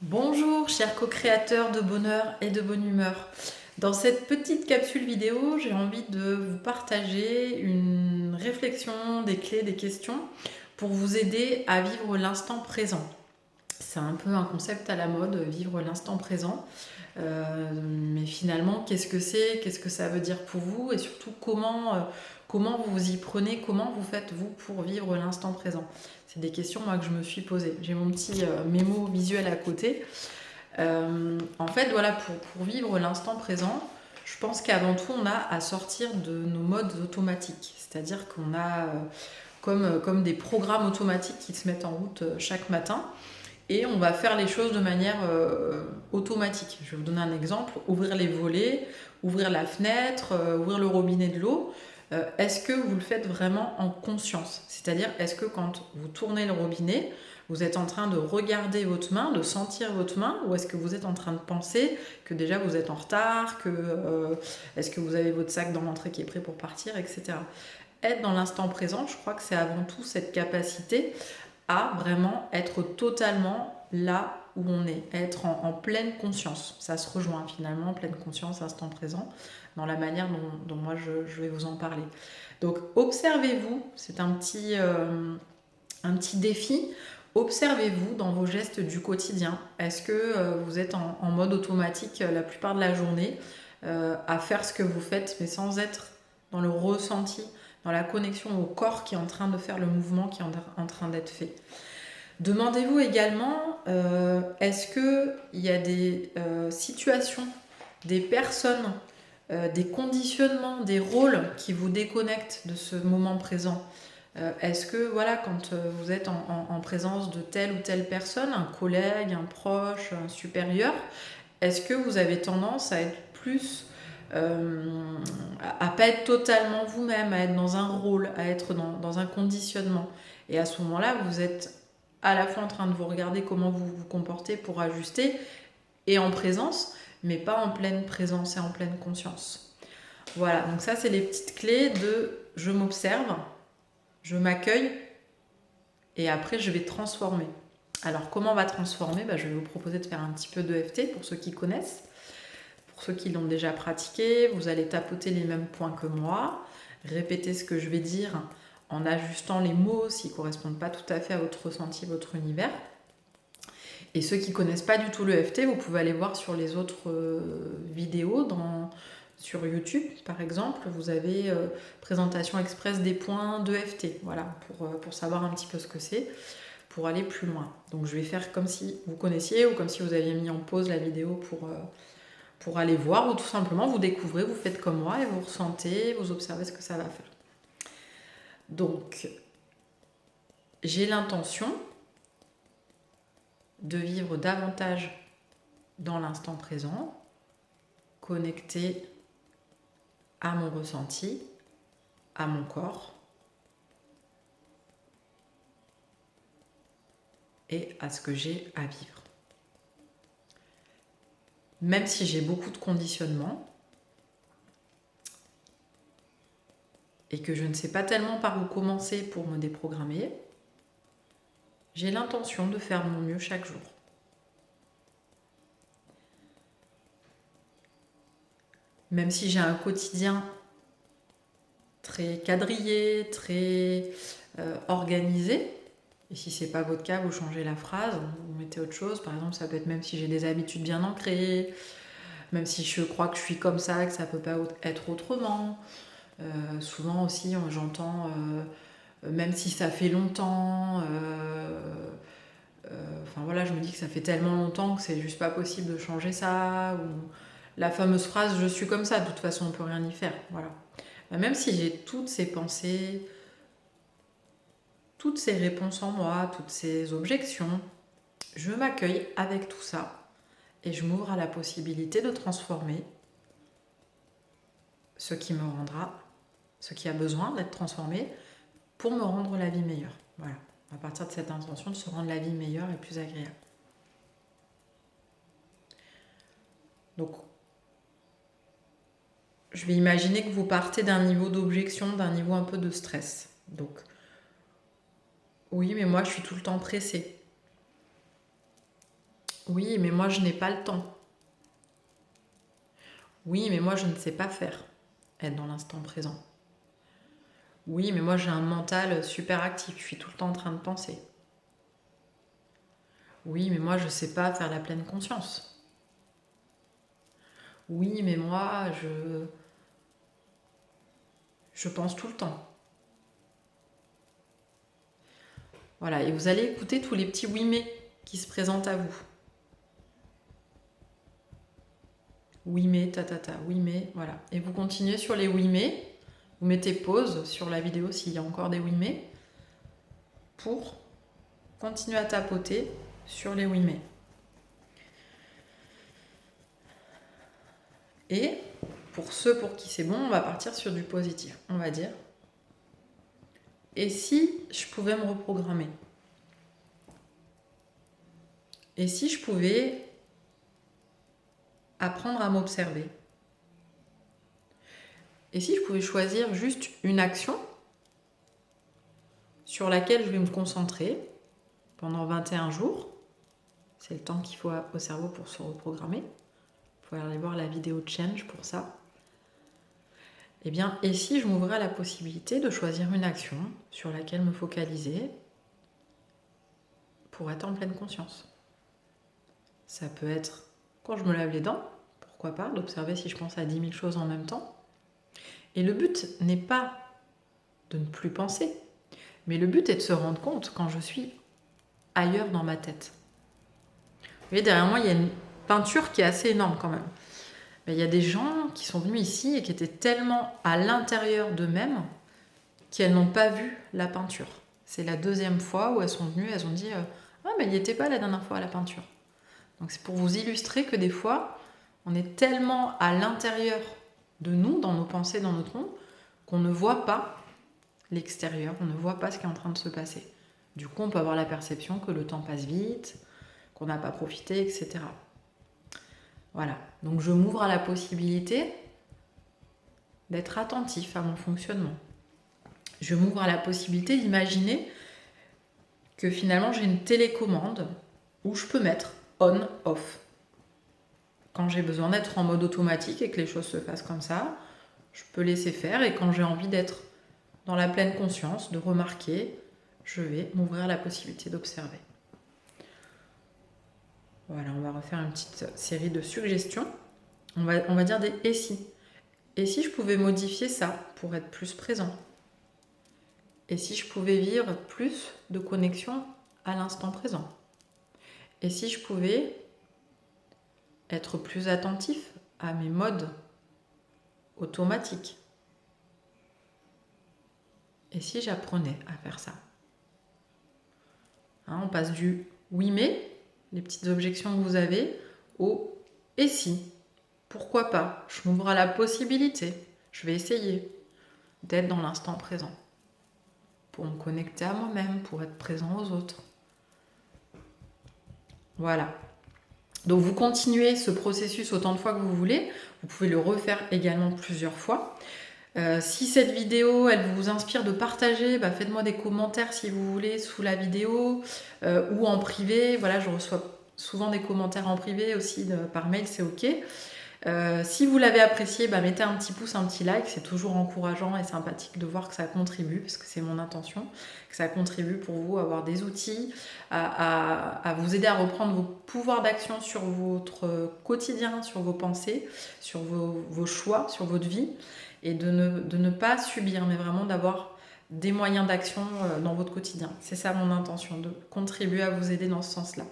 Bonjour chers co-créateurs de bonheur et de bonne humeur. Dans cette petite capsule vidéo, j'ai envie de vous partager une réflexion, des clés, des questions pour vous aider à vivre l'instant présent. C'est un peu un concept à la mode, vivre l'instant présent. Mais finalement, qu'est-ce que c'est? Qu'est-ce que ça veut dire pour vous? Et surtout, comment vous vous y prenez? Comment vous faites, vous, pour vivre l'instant présent? C'est des questions, moi, que je me suis posées. J'ai mon petit mémo visuel à côté. En fait, voilà, pour vivre l'instant présent, je pense qu'avant tout, on a à sortir de nos modes automatiques. C'est-à-dire qu'on a comme des programmes automatiques qui se mettent en route chaque matin. Et on va faire les choses de manière automatique. Je vais vous donner un exemple. Ouvrir les volets, ouvrir la fenêtre, ouvrir le robinet de l'eau. Est-ce que vous le faites vraiment en conscience? C'est-à-dire, est-ce que quand vous tournez le robinet, vous êtes en train de regarder votre main, de sentir votre main, ou est-ce que vous êtes en train de penser que déjà vous êtes en retard, est-ce que vous avez votre sac dans l'entrée qui est prêt pour partir, etc. Être dans l'instant présent, je crois que c'est avant tout cette capacité à vraiment être totalement là où on est, être en pleine conscience. Ça se rejoint finalement, pleine conscience, instant présent, dans la manière dont moi je vais vous en parler. Donc observez-vous, c'est un petit défi. Observez-vous dans vos gestes du quotidien. Est-ce que vous êtes en mode automatique la plupart de la journée à faire ce que vous faites, mais sans être dans le ressenti, dans la connexion au corps qui est en train de faire le mouvement qui est en train d'être fait? Demandez-vous également, est-ce qu'il y a des situations, des personnes, des conditionnements, des rôles qui vous déconnectent de ce moment présent? Est-ce que, voilà, quand vous êtes en présence de telle ou telle personne, un collègue, un proche, un supérieur, est-ce que vous avez tendance à être plus à pas être totalement vous-même, à être dans un rôle, à être dans un conditionnement? Et à ce moment-là, vous êtes à la fois en train de vous regarder comment vous vous comportez pour ajuster et en présence, mais pas en pleine présence et en pleine conscience. Voilà, donc ça c'est les petites clés de je m'observe, je m'accueille et après je vais transformer. Alors comment on va transformer? Je vais vous proposer de faire un petit peu d'EFT pour ceux qui connaissent. Pour ceux qui l'ont déjà pratiqué, vous allez tapoter les mêmes points que moi, répéter ce que je vais dire en ajustant les mots s'ils ne correspondent pas tout à fait à votre ressenti, votre univers. Et ceux qui ne connaissent pas du tout l'EFT, vous pouvez aller voir sur les autres vidéos sur YouTube, par exemple. Vous avez présentation express des points d'EFT, voilà, pour savoir un petit peu ce que c'est, pour aller plus loin. Donc je vais faire comme si vous connaissiez ou comme si vous aviez mis en pause la vidéo pour aller voir, ou tout simplement vous découvrez, vous faites comme moi et vous ressentez, vous observez ce que ça va faire. Donc, j'ai l'intention de vivre davantage dans l'instant présent, connecté à mon ressenti, à mon corps et à ce que j'ai à vivre. Même si j'ai beaucoup de conditionnements et que je ne sais pas tellement par où commencer pour me déprogrammer, j'ai l'intention de faire mon mieux chaque jour. Même si j'ai un quotidien très quadrillé, très organisé, et si c'est pas votre cas, vous changez la phrase, vous mettez autre chose. Par exemple, ça peut être même si j'ai des habitudes bien ancrées, même si je crois que je suis comme ça, que ça peut pas être autrement. Souvent aussi, j'entends, même si ça fait longtemps, enfin voilà, je me dis que ça fait tellement longtemps que c'est juste pas possible de changer ça, ou la fameuse phrase je suis comme ça, de toute façon on peut rien y faire. Voilà. Même si j'ai toutes ces pensées, toutes ces réponses en moi, toutes ces objections, je m'accueille avec tout ça et je m'ouvre à la possibilité de transformer ce qui me rendra, ce qui a besoin d'être transformé pour me rendre la vie meilleure. Voilà, à partir de cette intention de se rendre la vie meilleure et plus agréable. Donc, je vais imaginer que vous partez d'un niveau d'objection, d'un niveau un peu de stress. Donc, oui, mais moi je suis tout le temps pressée. Oui, mais moi je n'ai pas le temps. Oui, mais moi je ne sais pas faire. Être dans l'instant présent. Oui, mais moi j'ai un mental super actif. Je suis tout le temps en train de penser. Oui, mais moi je ne sais pas faire la pleine conscience. Oui, mais moi je pense tout le temps. Voilà, et vous allez écouter tous les petits oui mais qui se présentent à vous. Oui mais, oui mais, voilà. Et vous continuez sur les oui mais. Vous mettez pause sur la vidéo s'il y a encore des oui mais pour continuer à tapoter sur les oui mais. Et pour ceux pour qui c'est bon, on va partir sur du positif. On va dire, et si je pouvais me reprogrammer? Et si je pouvais apprendre à m'observer? Et si je pouvais choisir juste une action sur laquelle je vais me concentrer pendant 21 jours, c'est le temps qu'il faut au cerveau pour se reprogrammer. Vous pouvez aller voir la vidéo de Change pour ça. Eh bien, et si je m'ouvrais à la possibilité de choisir une action sur laquelle me focaliser pour être en pleine conscience? Ça peut être quand je me lave les dents, pourquoi pas, d'observer si je pense à 10 000 choses en même temps. Et le but n'est pas de ne plus penser, mais le but est de se rendre compte quand je suis ailleurs dans ma tête. Vous voyez, derrière moi, il y a une peinture qui est assez énorme quand même. Mais il y a des gens qui sont venus ici et qui étaient tellement à l'intérieur d'eux-mêmes qu'elles n'ont pas vu la peinture. C'est la deuxième fois où elles sont venues, elles ont dit « Ah, mais il n'y était pas la dernière fois à la peinture ». Donc c'est pour vous illustrer que des fois, on est tellement à l'intérieur de nous, dans nos pensées, dans notre monde, qu'on ne voit pas l'extérieur, on ne voit pas ce qui est en train de se passer. Du coup, on peut avoir la perception que le temps passe vite, qu'on n'a pas profité, etc. Voilà, donc je m'ouvre à la possibilité d'être attentif à mon fonctionnement. Je m'ouvre à la possibilité d'imaginer que finalement j'ai une télécommande où je peux mettre on, off. Quand j'ai besoin d'être en mode automatique et que les choses se fassent comme ça, je peux laisser faire, et quand j'ai envie d'être dans la pleine conscience, de remarquer, je vais m'ouvrir à la possibilité d'observer. Voilà, on va refaire une petite série de suggestions. On va dire des et si. Et si je pouvais modifier ça pour être plus présent? Et si je pouvais vivre plus de connexion à l'instant présent? Et si je pouvais être plus attentif à mes modes automatiques? Et si j'apprenais à faire ça? Hein, on passe du oui mais, les petites objections que vous avez, au et si? Pourquoi pas? Je m'ouvre à la possibilité. Je vais essayer d'être dans l'instant présent pour me connecter à moi-même, pour être présent aux autres. Voilà. Donc vous continuez ce processus autant de fois que vous voulez. Vous pouvez le refaire également plusieurs fois. Si cette vidéo, elle vous inspire de partager, faites-moi des commentaires si vous voulez sous la vidéo ou en privé. Voilà, je reçois souvent des commentaires en privé aussi par mail, c'est ok. Si vous l'avez apprécié, mettez un petit pouce, un petit like, c'est toujours encourageant et sympathique de voir que ça contribue, parce que c'est mon intention, que ça contribue pour vous à avoir des outils, à vous aider à reprendre vos pouvoirs d'action sur votre quotidien, sur vos pensées, sur vos choix, sur votre vie, et de ne pas subir, mais vraiment d'avoir des moyens d'action dans votre quotidien. C'est ça mon intention, de contribuer à vous aider dans ce sens-là.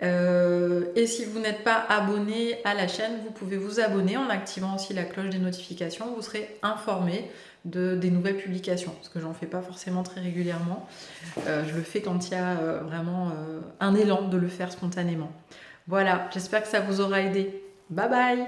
Et si vous n'êtes pas abonné à la chaîne, vous pouvez vous abonner en activant aussi la cloche des notifications. Vous serez informé des nouvelles publications, parce que j'en fais pas forcément très régulièrement. Je le fais quand il y a vraiment un élan de le faire spontanément. Voilà, j'espère que ça vous aura aidé. Bye bye!